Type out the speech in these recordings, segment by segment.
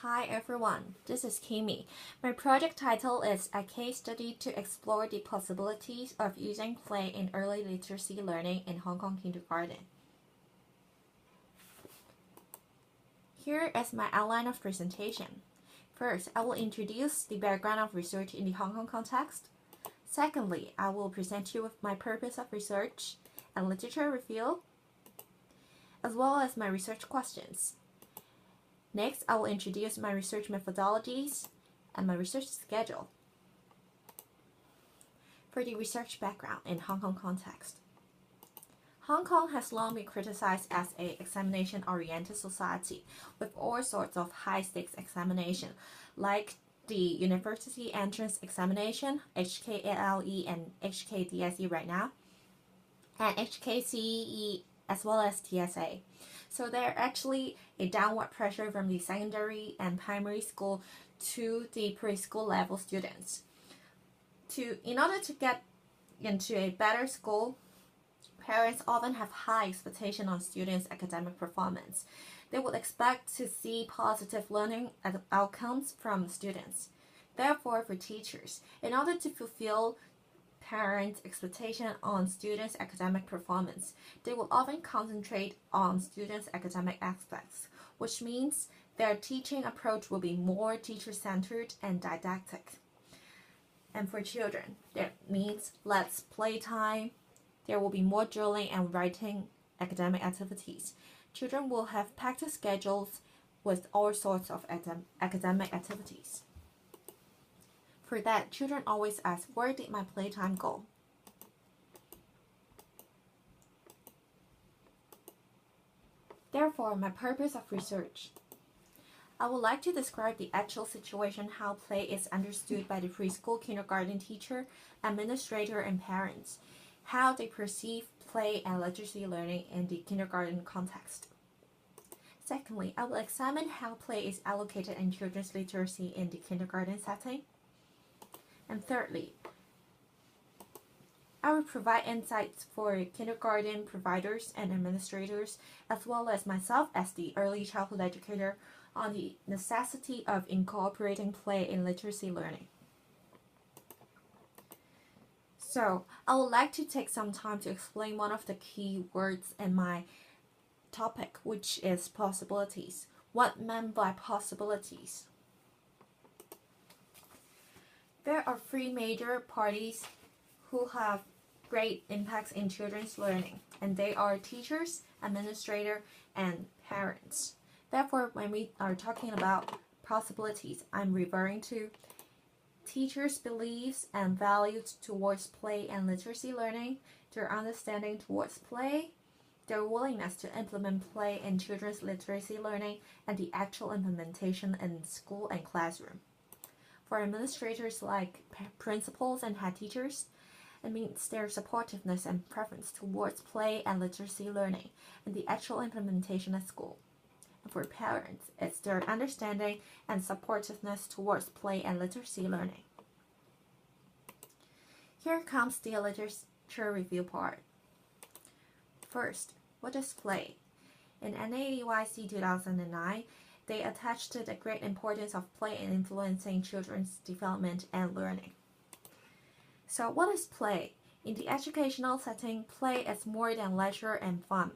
Hi everyone, this is Kimmy. My project title is A Case Study to Explore the Possibilities of Using Play in Early Literacy Learning in Hong Kong Kindergarten. Here is my outline of presentation. First, I will introduce the background of research in the Hong Kong context. Secondly, I will present you with my purpose of research and literature review, as well as my research questions. Next, I will introduce my research methodologies and my research schedule. For the research background in Hong Kong context. Hong Kong has long been criticized as an examination-oriented society with all sorts of high-stakes examination, like the University Entrance Examination, HKLE and HKDSE right now, and HKCE as well as TSA. So they're actually a downward pressure from the secondary and primary school to the preschool level students. In order to get into a better school, parents often have high expectations on students' academic performance. They would expect to see positive learning outcomes from students. Therefore, for teachers, in order to fulfill parents' expectation on students' academic performance, they will often concentrate on students' academic aspects, which means their teaching approach will be more teacher-centered and didactic. And for children, that means less playtime. There will be more drilling and writing academic activities. Children will have packed schedules with all sorts of academic activities. For that, children always ask, where did my playtime go? Therefore, my purpose of research. I would like to describe the actual situation how play is understood by the preschool kindergarten teacher, administrator, and parents, how they perceive play and literacy learning in the kindergarten context. Secondly, I will examine how play is allocated in children's literacy in the kindergarten setting. And thirdly, I will provide insights for kindergarten providers and administrators, as well as myself as the early childhood educator, on the necessity of incorporating play in literacy learning. So, I would like to take some time to explain one of the key words in my topic, which is possibilities. What meant by possibilities? There are three major parties who have great impacts in children's learning, and they are teachers, administrators, and parents. Therefore, when we are talking about possibilities, I'm referring to teachers' beliefs and values towards play and literacy learning, their understanding towards play, their willingness to implement play in children's literacy learning, and the actual implementation in school and classroom. For administrators like principals and head teachers, it means their supportiveness and preference towards play and literacy learning and the actual implementation at school. And for parents, it's their understanding and supportiveness towards play and literacy learning. Here comes the literature review part. First, what is play? In NAEYC 2009, they attached the great importance of play in influencing children's development and learning. So what is play? In the educational setting, play is more than leisure and fun.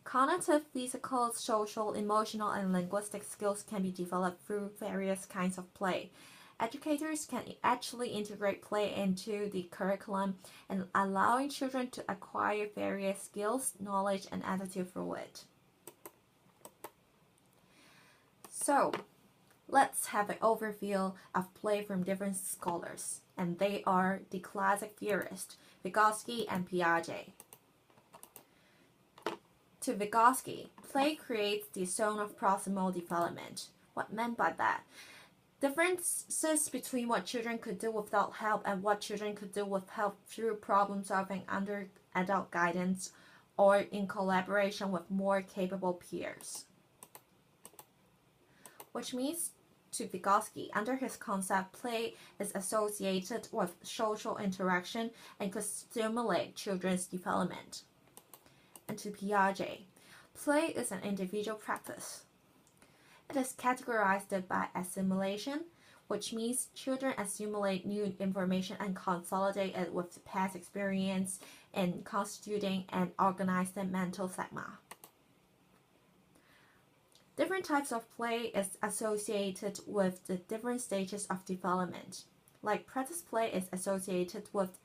Cognitive, physical, social, emotional, and linguistic skills can be developed through various kinds of play. Educators can actually integrate play into the curriculum and allowing children to acquire various skills, knowledge, and attitude through it. So, let's have an overview of play from different scholars, and they are the classic theorists, Vygotsky and Piaget. To Vygotsky, play creates the zone of proximal development. What meant by that? Differences between what children could do without help and what children could do with help through problem solving under adult guidance or in collaboration with more capable peers. Which means, to Vygotsky, under his concept, play is associated with social interaction and could stimulate children's development. And to Piaget, play is an individual practice. It is categorized by assimilation, which means children assimilate new information and consolidate it with past experience in constituting an organized mental schema. Different types of play is associated with the different stages of development. Like practice play is associated with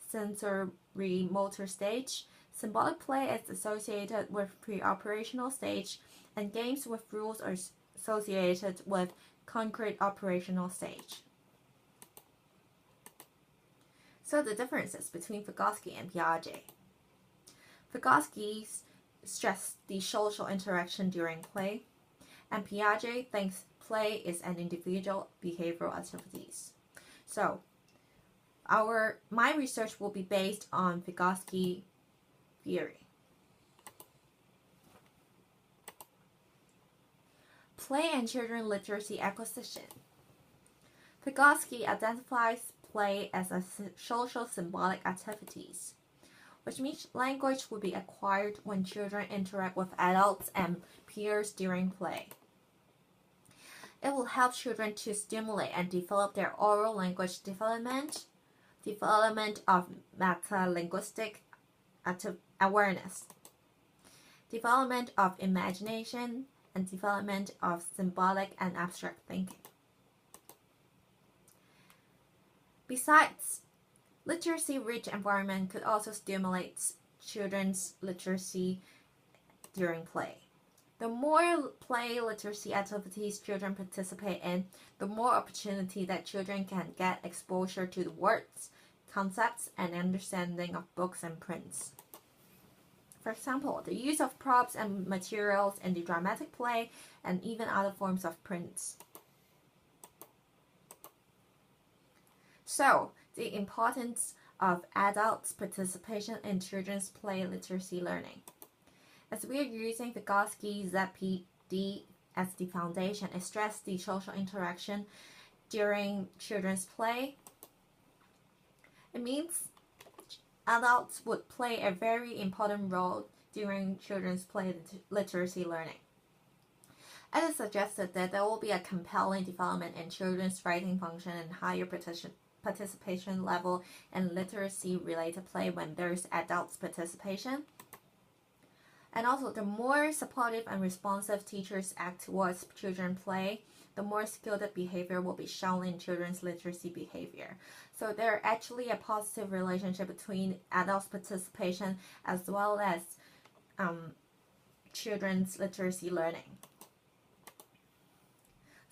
sensory motor stage, symbolic play is associated with pre-operational stage, and games with rules are associated with concrete operational stage. So the differences between Vygotsky and Piaget. Vygotsky stressed the social interaction during play, and Piaget thinks play is an individual behavioral activities. So my research will be based on Vygotsky theory. Play and children literacy acquisition. Vygotsky identifies play as a social symbolic activities, which means language will be acquired when children interact with adults and peers during play. It will help children to stimulate and develop their oral language development of meta-linguistic awareness, development of imagination, and development of symbolic and abstract thinking. Besides, literacy-rich environment could also stimulate children's literacy during play. The more play literacy activities children participate in, the more opportunity that children can get exposure to the words, concepts, and understanding of books and prints. For example, the use of props and materials in the dramatic play and even other forms of prints. So, the importance of adults' participation in children's play literacy learning. As we are using Vygotsky ZPD as the foundation, it stressed the social interaction during children's play. It means adults would play a very important role during children's play literacy learning. It is suggested that there will be a compelling development in children's writing function and higher participation level in literacy-related play when there is adults' participation. And also, the more supportive and responsive teachers act towards children play, the more skilled behavior will be shown in children's literacy behavior. So there are actually a positive relationship between adults' participation as well as children's literacy learning.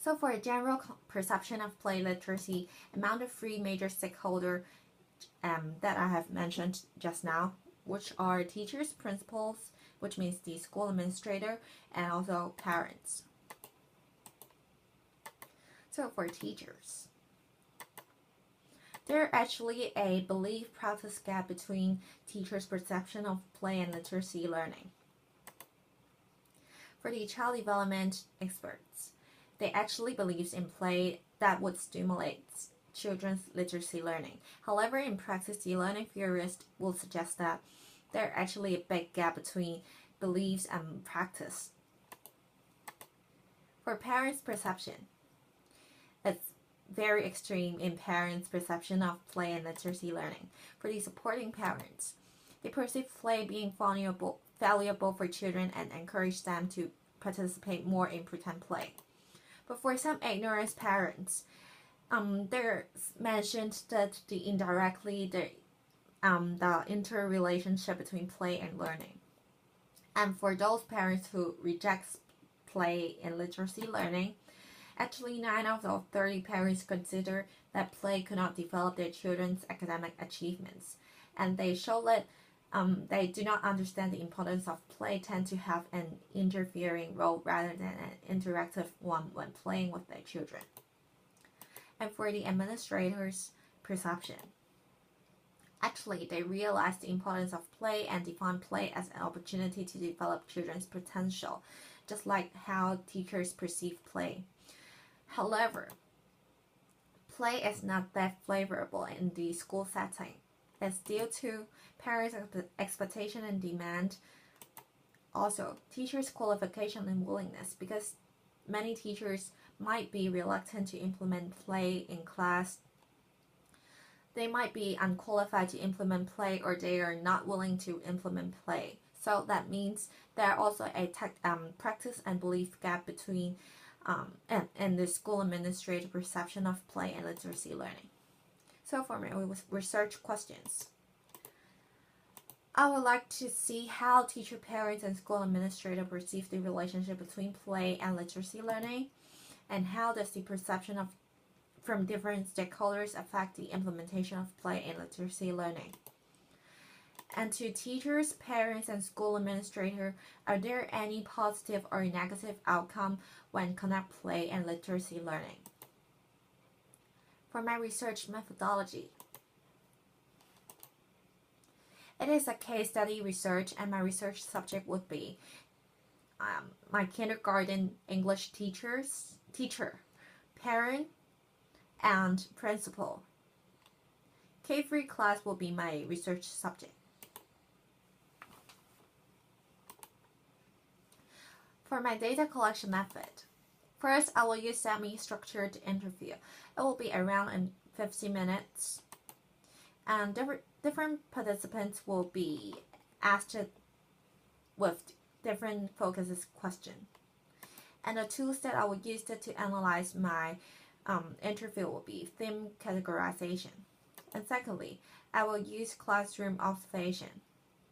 So for a general perception of play literacy, among the three major stakeholders that I have mentioned just now, which are teachers, principals, which means the school administrator, and also parents. So for teachers, there actually a belief-practice gap between teachers' perception of play and literacy learning. For the child development experts, they actually believe in play that would stimulate children's literacy learning. However, in practice, the learning theorists will suggest that there's actually a big gap between beliefs and practice. For parents' perception, it's very extreme in parents' perception of play and literacy learning. For the supporting parents, they perceive play being valuable for children and encourage them to participate more in pretend play. But for some ignorant parents, they're mentioned that the interrelationship between play and learning. And for those parents who reject play in literacy learning, actually 9 out of 30 parents consider that play could not develop their children's academic achievements. And they show that they do not understand the importance of play, tend to have an interfering role rather than an interactive one when playing with their children. And for the administrators' perception, actually they realize the importance of play and define play as an opportunity to develop children's potential, just like how teachers perceive play. However, play is not that favorable in the school setting. It's due to parents' expectation and demand, also teachers' qualification and willingness, because many teachers might be reluctant to implement play in class. They might be unqualified to implement play, or they are not willing to implement play. So that means there are also a practice and belief gap between and the school administrator perception of play and literacy learning. So for my research questions, I would like to see how teacher, parents, and school administrator perceive the relationship between play and literacy learning, and how does the perception of from different stakeholders affect the implementation of play and literacy learning. And to teachers, parents, and school administrator, are there any positive or negative outcome when connect play and literacy learning? For my research methodology, it is a case study research, and my research subject would be my kindergarten English teacher, parent, and principal. K3 class will be my research subject. For my data collection method, first I will use semi-structured interview. It will be around 50 minutes, and different participants will be asked with different focuses question. And the tools that I will use to analyze my interview will be theme categorization. And secondly, I will use classroom observation.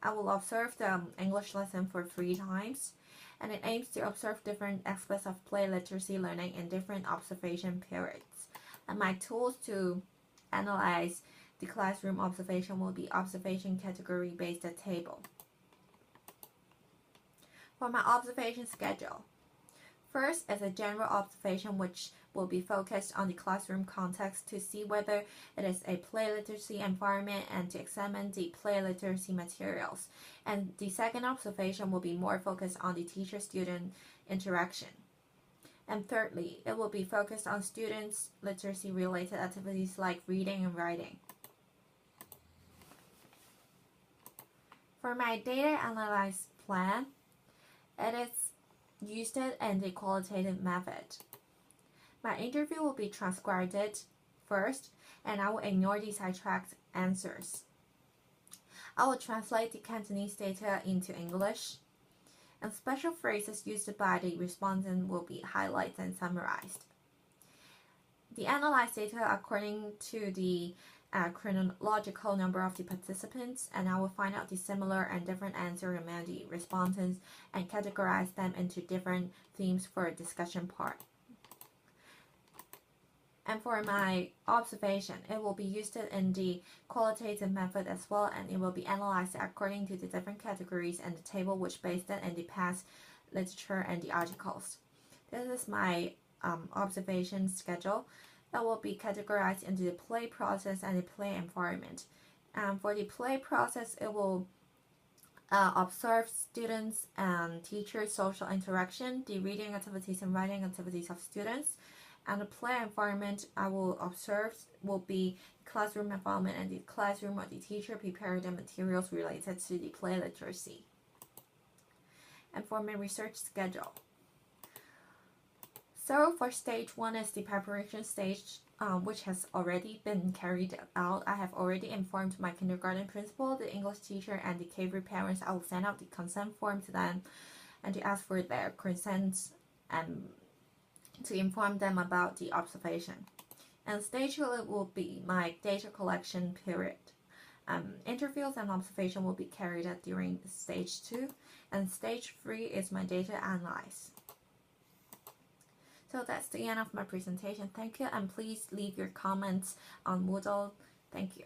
I will observe the English lesson for 3 times, and it aims to observe different aspects of play literacy learning in different observation periods. And my tools to analyze the classroom observation will be observation category based table. For my observation schedule, first is a general observation which will be focused on the classroom context to see whether it is a play literacy environment and to examine the play literacy materials. And the second observation will be more focused on the teacher-student interaction. And thirdly, it will be focused on students' literacy-related activities like reading and writing. For my data analysis plan, it is used in the qualitative method. My interview will be transcribed first, and I will ignore the sidetracked answers. I will translate the Cantonese data into English, and special phrases used by the respondent will be highlighted and summarized. The analyzed data according to the chronological number of the participants, and I will find out the similar and different answers among the respondents and categorize them into different themes for a discussion part. And for my observation, it will be used in the qualitative method as well, and it will be analyzed according to the different categories and the table which based it in the past literature and the articles. This is my observation schedule. That will be categorized into the play process and the play environment. For the play process, it will observe students and teachers' social interaction, the reading activities and writing activities of students. And the play environment I will observe will be classroom environment, and the classroom where the teacher prepared the materials related to the play literacy. And for my research schedule, so for stage 1 is the preparation stage, which has already been carried out. I have already informed my kindergarten principal, the English teacher, and the K3 parents. I will send out the consent form to them and to ask for their consent and to inform them about the observation. And stage 2 will be my data collection period. Interviews and observation will be carried out during stage 2, and stage 3 is my data analysis. So that's the end of my presentation. Thank you, and please leave your comments on Moodle. Thank you.